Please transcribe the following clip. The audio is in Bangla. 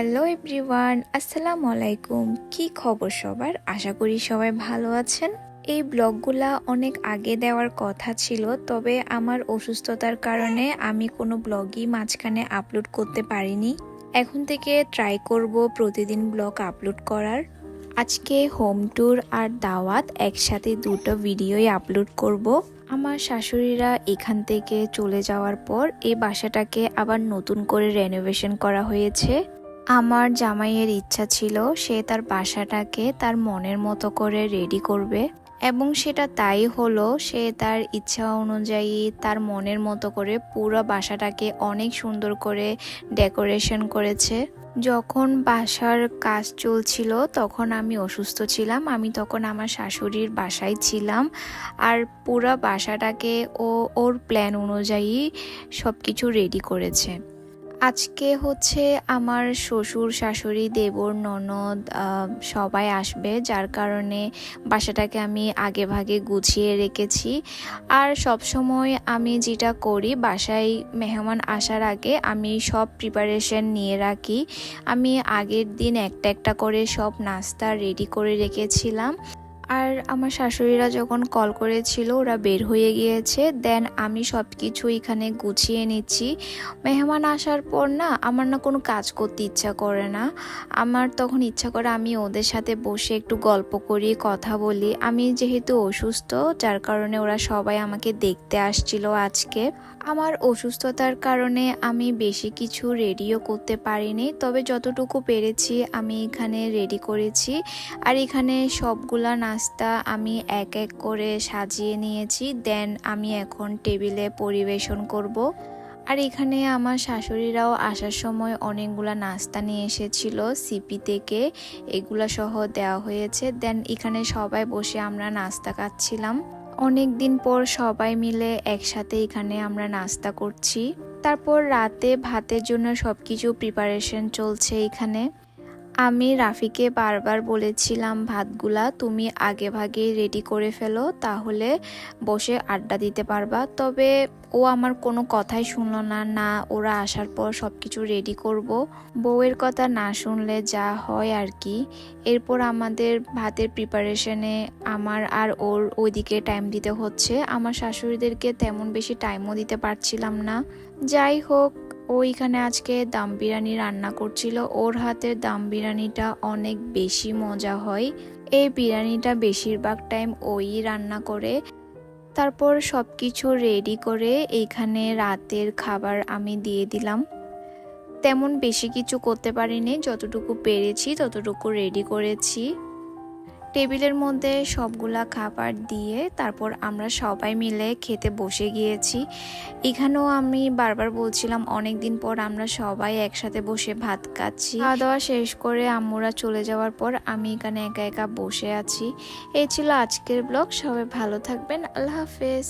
হ্যালো এভরিওয়ান, আসসালামু আলাইকুম। কি খবর সবার? আশা করি সবাই ভালো আছেন। এই ব্লগগুলা অনেক আগে দেওয়ার কথা ছিল, তবে আমার অসুস্থতার কারণে আমি কোনো ব্লগই মাঝখানে আপলোড করতে পারিনি। এখন থেকে ট্রাই করব প্রতিদিন ব্লগ আপলোড করার। আজকে হোম ট্যুর আর দাওয়াত একসাথে দুটো ভিডিওই আপলোড করব। আমার শাশুড়িরা এখান থেকে চলে যাওয়ার পর এই বাসাটাকে আবার নতুন করে রেনোভেশন করা হয়েছে। আমার জামাইয়ের ইচ্ছা ছিল সে তার বাসাটাকে তার মনের মতো করে রেডি করবে, এবং সেটা তাই হলো। সে তার ইচ্ছা অনুযায়ী তার মনের মতো করে পুরো বাসাটাকে অনেক সুন্দর করে ডেকোরেশন করেছে। যখন বাসার কাজ চলছিল তখন আমি অসুস্থ ছিলাম। আমি তখন আমার শাশুড়ির বাসায় ছিলাম, আর পুরো বাসাটাকে ওর প্ল্যান অনুযায়ী সব কিছু রেডি করেছে। আজকে হচ্ছে আমার শ্বশুর শাশুড়ি দেবর ননদ সবাই আসবে, যার কারণে বাসাটাকে আমি আগে ভাগে গুছিয়ে রেখেছি। আর সব সময় আমি যেটা করি, বাসায় মেহমান আসার আগে আমি সব প্রিপারেশন নিয়ে রাখি। আমি আগের দিন একটা একটা করে সব নাস্তা রেডি করে রেখেছিলাম। আর আমার শাশুড়িরা যখন কল করেছিল ওরা বের হয়ে গিয়েছে, দেন আমি সব কিছু এখানে গুছিয়ে নিচ্ছি। মেহমান আসার পর না আমার না কোনো কাজ করতে ইচ্ছা করে না। আমার তখন ইচ্ছা করে আমি ওদের সাথে বসে একটু গল্প করি, কথা বলি। আমি যেহেতু অসুস্থ, যার কারণে ওরা সবাই আমাকে দেখতে আসছিল আজকে। আমার অসুস্থতার কারণে আমি বেশি কিছু রেডিও করতে পারিনি, তবে যতটুকু পেরেছি আমি এখানে রেডি করেছি। আর এখানে সবগুলা নাস্তা আমি এক এক করে সাজিয়ে নিয়েছি, দেন আমি এখন টেবিলে পরিবেশন করব। আর এখানে আমার শাশুড়িরাও আসার সময় অনেকগুলা নাস্তা নিয়ে এসেছিল সিপি থেকে, এগুলা সহ দেওয়া হয়েছে। দেন এখানে সবাই বসে আমরা নাস্তা খাচ্ছিলাম। অনেক দিন পর সবাই মিলে একসাথে এখানে আমরা নাস্তা করছি। তারপর রাতে ভাতের জন্য সবকিছু প্রিপারেশন চলছে এখানে। আমি রাফিকে বারবার বলেছিলাম ভাতগুলা তুমি আগে ভাগে রেডি করে ফেলো, তাহলে বসে আড্ডা দিতে পারবা। তবে ও আমার কোনো কথাই শুনলো না। না, ওরা আসার পর সব কিছু রেডি করব। বউয়ের কথা না শুনলে যা হয় আর কি। এরপর আমাদের ভাতের প্রিপারেশনে আমার আর ওর ওইদিকে টাইম দিতে হচ্ছে। আমার শাশুড়িদেরকে তেমন বেশি টাইমও দিতে পারছিলাম না। যাই হোক, ওইখানে আজকে দম বিরিয়ানি রান্না করছিল। ওর হাতের দম বিরিয়ানিটা অনেক বেশি মজা হয়। এই বিরিয়ানিটা বেশিরভাগ টাইম ওই রান্না করে। তারপর সব কিছু রেডি করে এইখানে রাতের খাবার আমি দিয়ে দিলাম। তেমন বেশি কিছু করতে পারিনি, যতটুকু পেরেছি ততটুকু রেডি করেছি। টেবিলের মধ্যে সবগুলা খাবার দিয়ে তারপর আমরা সবাই মিলে খেতে বসে গিয়েছি। এখানেও আমি বারবার বলছিলাম অনেক দিন পর আমরা সবাই একসাথে বসে ভাত খাচ্ছি। খাওয়া দাওয়া শেষ করে আম্মুরা চলে যাওয়ার পর আমি এখানে একা একা বসে আছি। এই ছিল আজকের ব্লগ। সবাই ভালো থাকবেন। আল্লাহ হাফেজ।